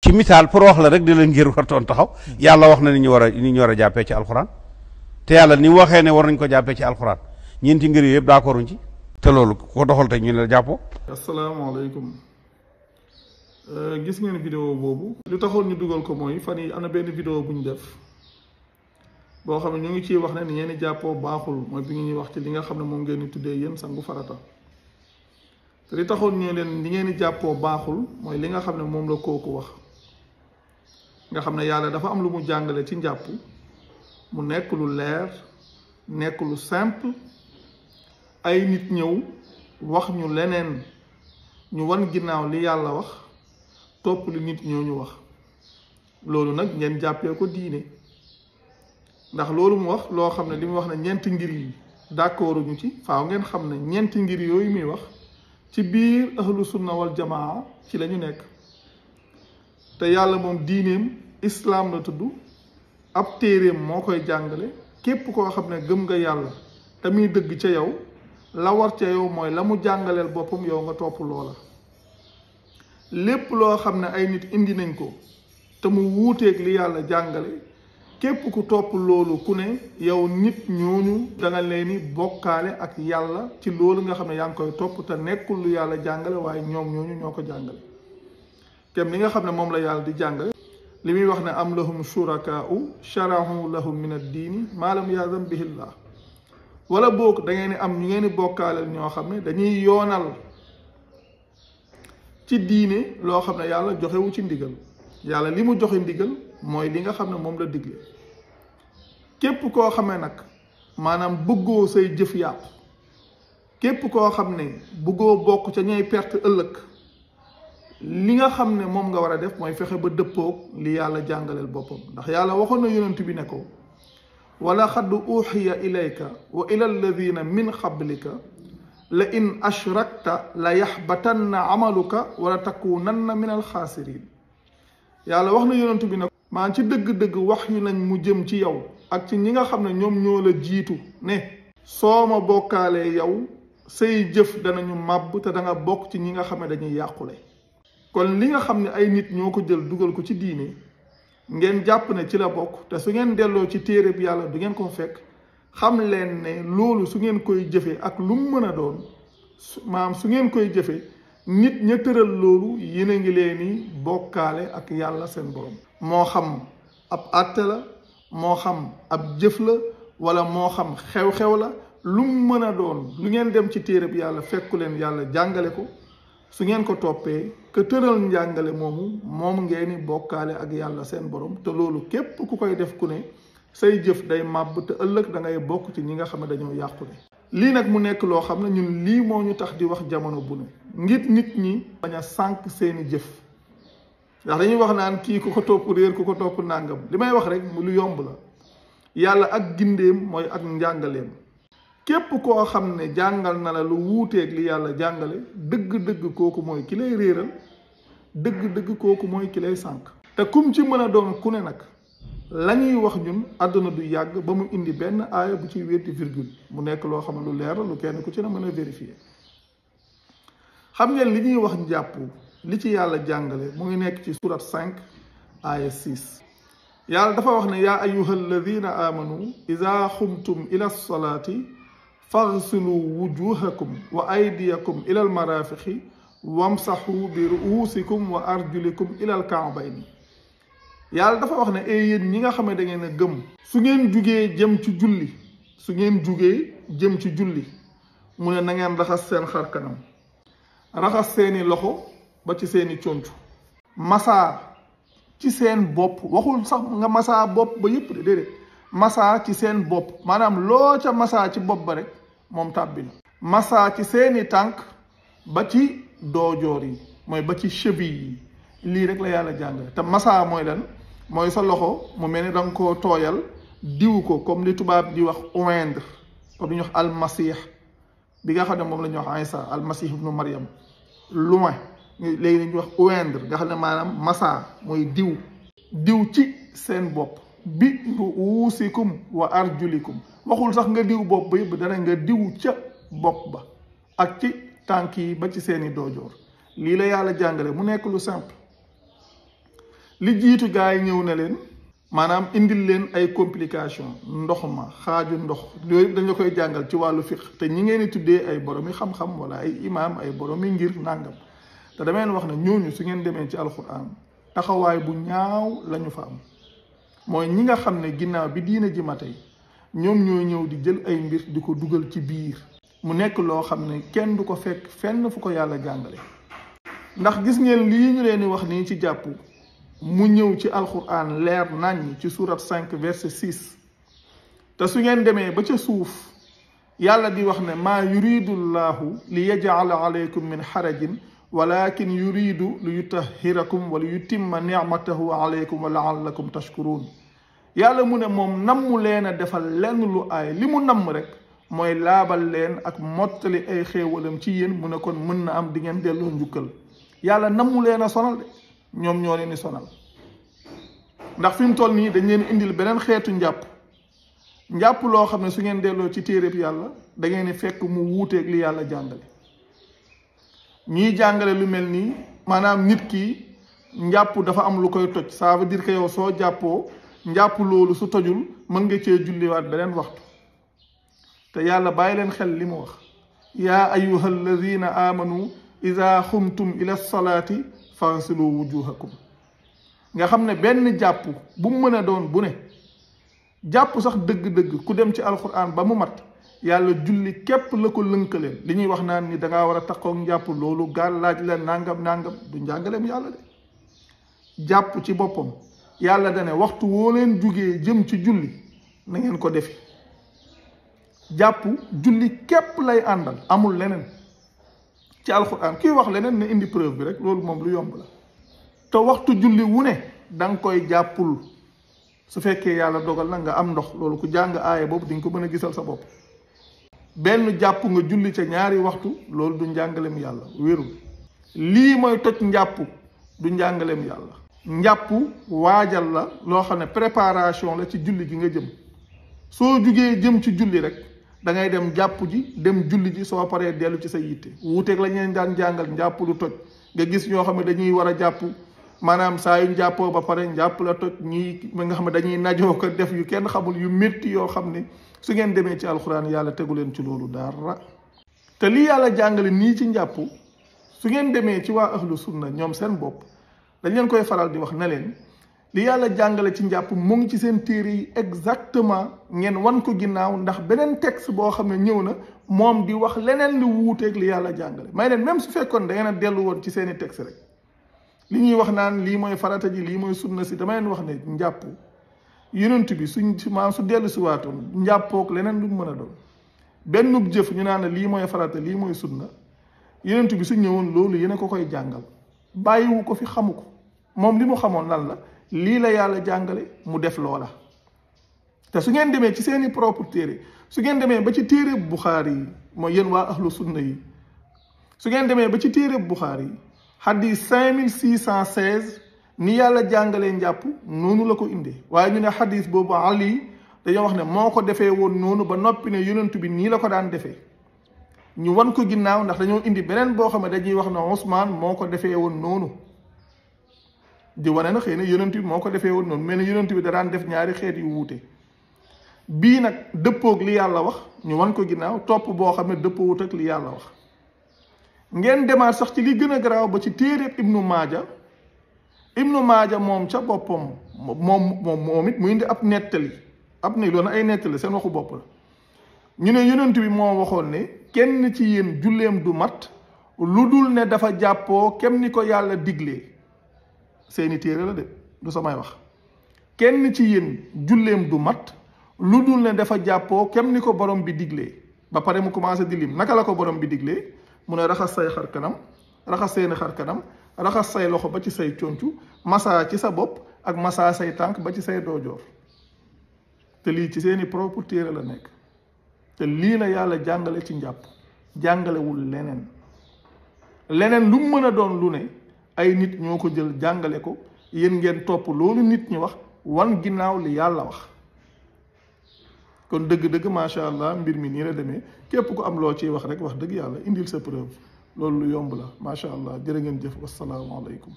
ci misaal pour wax la rek di leen ngir wartoon taxaw yàlla wax na ni ñu war a jàppee ci alxuraan te yàlla ni mu waxee ne war nañ ko jàppee ci alxuraan ñeenti ngir yëpp d'accorduñ ci te loolu ko doxal tey ñu ne la jàppoo. asalaamaaleykum gis ngeen vidéo boobu. lu taxoon ñu dugal ko mooy fan yi am na benn vidéo bu ñu def boo xam ne ñu ngi ciy wax ne ni ngeen di jàppoo baaxul mooy bi ñuy wax ci li nga xam ne moom ngeen di tuddee yéen sangu farata te li taxoon ñu leen li ngeen di jàppoo baaxul mooy li nga xam ne moom la kooku wax nga xam ne yàlla dafa am lu mu jàngale ci njàpp mu nekk lu leer nekk lu simple ay nit ñëw wax ñu leneen ñu wan ginnaaw li yàlla wax topp lu nit ñoo ñu wax loolu nag ngeen jàppee ko diine ndax loolu mu wax loo xam ne li mu wax ne ñeenti ngir yi d'accorduñu ci faaw ngeen xam ne ñeenti ngir yooyu muy wax ci biir ahlu sunna wal jamaa ci la ñu nekk te yàlla moom diineem islaam la tudd ab téeréem moo koy jàngale képp koo xam ne gëm nga yàlla te muy dëgg ca yow la war ca yow mooy la mu jàngaleel boppam yow nga topp loola lépp loo xam ne ay nit indi nañ ko te mu wuuteeg li yàlla jàngale képp ku topp loolu ku ne yow nit ñooñu danga leen ni bokkaale ak yàlla ci loolu nga xam ne yaa ngi koy topp te nekkul lu yàlla jàngale waaye ñoom ñooñu ñoo ko jàngale kem li nga xam ne moom la yàlla di jàngale li muy wax ne am lahum shurakaa'u sharahu lahum min ad-diini maa lam ya'zan bihi llah wala boog da ngeen ni am ñu ngeen di bokkaaleel ñoo xam ne dañuy yoonal ci diine loo xam ne yàlla joxewu ci ndigal yàlla li mu joxe ndigal mooy li nga xam ne moom la digle képp koo xam ne nag maanaam bëggoo say jëf yàqu képp koo xam ne bëggoo bokk ca ñay perte ëllëg li nga xam ne moom nga war a def mooy fexe ba dëppoog li yàlla jàngaleel boppam ndax yàlla waxoon na yonent bi ne ko wala xad uxiya ilayka wa ila alladina min qablika la in ashrakta la yaxbatanna amaluka wala takunanna min alxaasirin yàlla wax na yonent bi nag maa ci dëgg-dëgg wax yu nañ mu jëm ci yow ak ci ñi nga xam ne ñoom ñoo la jiitu ne soo ma bokkaalee yow say jëf danañu màbb te da nga bokk ci ñi nga xam ne dañuy yàqule kon li nga xam ne ay nit ñoo ko jël dugal ko ci diine ngeen jàpp ne ci la bokk te su ngeen delloo ci téere bi yàlla du ngeen ko fekk xam leen ne loolu su ngeen koy jëfee ak lu mu mën a doon maanaam su ngeen koy jëfee nit ña tëral loolu yéen a ngi leen ni bokkaale ak yàlla seen borom moo xam ab àtte la moo xam ab jëf la wala moo xam xew-xew la lu mu mën a doon lu ngeen dem ci téere bi yàlla fekku leen yàlla jàngale ko su ngeen ko toppee que tëral njàngale moomu moom ngeen ni bokkaale ak yàlla seen borom te loolu képp ku koy def ku ne say jëf day màbb te ëllëg da ngay bokk ci ñi nga xam ne dañoo yàqule lii nag mu nekk loo xam ne ñun lii moo ñu tax di wax jamono bu ne ngir nit ñi bañ a sànq seeni jëf ndax dañuy wax naan kii ku ko topp réer ku ko topp nàngam li may wax rek mu lu yomb la yàlla ak gindeem mooy ak njàngaleem képp koo xam ne jàngal na la lu wuuteeg li yàlla jàngale dëgg-dëgg kooku mooy ki lay réeral dëgg-dëgg kooku mooy ki lay sànq te kum ci mën a doon ku ne nag la ñuy wax ñun àdduna du yàgg ba mu indi benn aaya bu ci wéeti virgule mu nekk loo xam ne lu leer lu kenn ku ci ne mën a vérifier xam ngeen li ñuy wax njàpp li ci yàlla jàngale mu ngi nekk ci surat 5 aaya 6 yàlla dafa wax ne yaa ayuha alladina amanu ida xumtum ila lsalaati faghsilu wujuhakum wa aydiyakum ila almarafiqi wamsaxu bi ruusikum wa arjulikum ila alkaabayni yàlla dafa wax ne yéen ñi nga xam ne da ngeen a gëm su ngeen jugee jëm ci julli su ngeen jugee jëm ci julli mu ne na ngeen raxas seen xar kanam raxas seeni loxo ba ci seeni conc masaa ci seen bopp waxul sax nga masaa bopp ba yépp de déedéet masaa ci seen bopp maanaam loo ca masaa ci bopp ba rek moom tàbbi na masaa ci seeni tànk ba ci doojoor yi mooy ba ci cheville yi lii rek la yàlla jàngale te masaa mooy lan mooy sa loxo mu mel ni da nga koo tooyal diw ko comme li tubaab di wax oindre comme li ñuy wax almasih bi nga xam ne moom la ñuy wax Isa almasih ibnu Maryam loin léegi dañuy wax oindre nga xam ne maanaam masaa mooy diw ci seen bopp bi ruusikum wa arjulikum waxul sax nga diw bopp ba yëpp dana nga diw ca bopp ba ak ci tànk yi ba ci seeni doojoor lii la yàlla jàngale mu nekk lu simple li jiitu gaa yi ñëw na leen maanaam indil leen ay complication ndox ma xaaju ndox yooyu dañ la koy jàngal ci wàllu fiq te ñi ngeen di tuddee ay boromi xam-xam wala ay imaam ay boromi ngir nàngam te dama leen wax ne ñooñu su ngeen demee ci alquran taxawaay bu ñaaw lañu fa am mooy ñi nga xam ne ginnaaw bi diina ji ma tey ñoom ñooy ñëw di jël ay mbir di ko dugal ci biir mu nekk loo xam ne kenn du ko fekk fenn fu ko yàlla jàngale ndax gis ngeen lii ñu leen di wax nii ci jàpp mu ñëw ci alquran leer nañ ci surat 5 verset 6 te su ngeen demee ba ca suuf yàlla di wax ne maa yuridu llahu li yaj'ala alaykum min harajin walakin yuridu li yutahhirakum wa li yutimma ni'matahu alaykum wa la'allakum tashkurun yàlla mu ne moom nammu leen a defal lenn lu aay li mu namm rek mooy laabal leen ak mottali ay xéewalam ci yéen mu ne kon mën na am di ngeen delloo njukkal yàlla nammu leen a sonal de ñoom ñoo leen di sonal ndax fi mu toll nii dañ leen indil beneen xeetu njàpp loo xam ne su ngeen delloo ci téereb yàlla da ngeen di fekk mu wuuteeg li yàlla jàngale ñuy jàngale lu mel nii maanaam nit ki njàpp dafa am lu koy toj ça veut dire que yow soo jàppoo njàpp loolu su tojul mën nga cee julliwaat beneen waxtu te yàlla bàyyi leen xel li mu wax yaa ayuha alladina amanu ida xumtum ila salaati faghsilu wujuhakum nga xam ne benn jàpp bu mu mën a doon bu ne jàpp sax dëgg-dëgg ku dem ci alquran ba mu mat yàlla julli képp la ko lënkaleen li ñuy wax naan ni dangaa war a taxaw njàpp loolu gaal laaj la nangam du njàngaleem yàlla de jàpp ci boppam yàlla dane waxtu woo leen jugee jëm ci julli na ngeen ko defi jàpp julli képp lay àndal amul leneen ci alquran kii wax leneen ne indi preuve bi rek loolu moom lu yomb la te waxtu julli wu ne da nga koy jàppul su fekkee yàlla dogal na nga am ndox loolu ku jàng aaya boobu di nga ko mën a gisal sa bopp benn jàpp nga julli ca ñaari waxtu loolu du njàngaleem yàlla wérul lii mooy toj njàpp du njàngaleem yàlla njàpp waajal la loo xam ne préparation la ci julli gi nga jëm soo jugee jëm ci julli rek da ngay dem jàpp ji dem julli ji soo paree dellu ci sa yitte wuuteeg la ñeen daan jàngal njàpp lu toj nga gis ñoo xam ne dañuy war a jàpp maanaam saa yu njàppoo ba pare njàpp la toj ñii nga xam ne dañuy najoo ko def yu kenn xamul yu métti yoo xam ne su ngeen demee ci alxuraan yàlla tegu leen ci loolu dara te lii yàlla jàngale nii ci njàpp su ngeen demee ci waa ahlu sunna ñoom seen bopp dañ leen koy faral di wax ne leen li yàlla jàngale ci njàpp mu ngi ci seen téere yi exactement ngeen wan ko ginnaaw ndax beneen texte boo xam ne ñëw na moom di wax leneen lu wuuteeg li yàlla jàngale may leen même su fekkoon da ngeen a dellu woon ci seeni texte rek li ñuy wax naan lii mooy farata ji lii mooy sunna si dama leen wax ne njàpp yonent bi su dellu si waatoon njàppook leneen lu mu mën a doon benn jëf ñu naan lii mooy farata lii mooy sunna yonent bi su ñëwoon loolu yéen a ko koy jàngal bàyyiwu ko fi xamu ko moom li mu xamoon lan la lii la yàlla jàngale mu def loola te su ngeen demee ci seeni propre téere su ngeen demee ba ci téere Buxaari yi mooy yéen waa ahlu sunna yi su ngeen demee ba ci téere Buxaari yi xadis 5616 ni yàlla jàngalee njàpp noonu la ko indee waaye ñu ne xadis boobu Ali dañoo wax ne moo ko defee woon noonu ba noppi ne yonent bi nii la ko daan defee ñu wan ko ginnaaw ndax dañoo indi beneen boo xam ne dañuy wax ne Ousmane moo ko defee woon noonu di wane na xëy na yonent bi moo ko defee woon noonu mais ne yonent bi da daan def ñaari xeet yu wuute bii nag dëppoog li yàlla wax ñu wan ko ginnaaw topp boo xam ne dëppoowut ak li yàlla wax ngeen demaat sax ci li gën a garaaw ba ci téeréeb Ibnu Maaja moom ca boppam moom it mu indi ab nettali loolu ay nettali seen waxu bopp la ñu ne yonent bi moo waxoon ne kenn ci yéen julleem du mat lu dul ne dafa jàppoo kem ni ko yàlla diglee seeni téere la de du samay wax kenn ci yéen julleem du mat lu dul ne dafa jàppoo kem ni ko borom bi diglee ba pare mu commencé di lim naka la ko borom bi diglee mu ne raxas say xar kanam raxas seeni xar kanam raxas say loxo ba ci say concu massa ci sa bopp ak massa say tànk ba ci say doojoor te lii ci seeni propre téere la nekk te lii la yàlla jàngale ci njàpp jàngalewul leneen lu mu mën a doon lu ne ay nit ñoo ko jël jàngale ko yéen ngeen topp loolu nit ñi wax wan ginnaaw li yàlla wax kon dëgg-dëgg macha allah mbir mi nii la demee képp ku am loo ciy wax rek wax dëgg yàlla indil sa preuve loolu lu yomb la macha allah jërë ngeen jëf wasalaamaaleykum